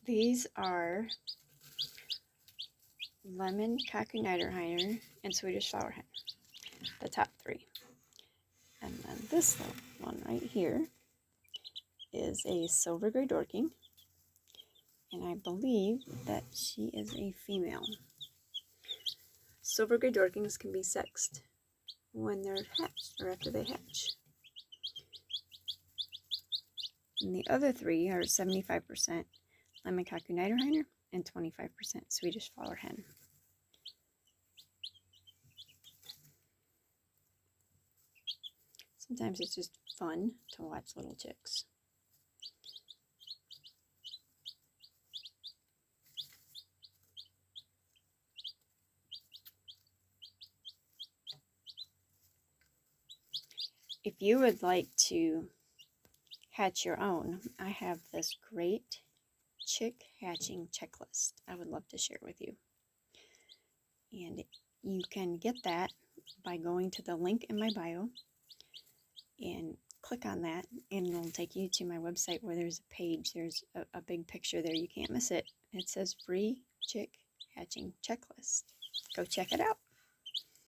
These are lemon cocky nighterhiner and Swedish flower hen, the top three. And then this one right here is a Silver Gray Dorking, and I believe that she is a female. Silver Gray Dorkings can be sexed when they're hatched or after they hatch. And the other three are 75% lemon cocky nighterhiner and 25% Swedish flower hen. Sometimes it's just fun to watch little chicks. If you would like to hatch your own, I have this great chick hatching checklist I would love to share with you. And you can get that by going to the link in my bio and click on that, and it'll take you to my website where there's a page. There's a big picture there. You can't miss it. It says free chick hatching checklist. Go check it out.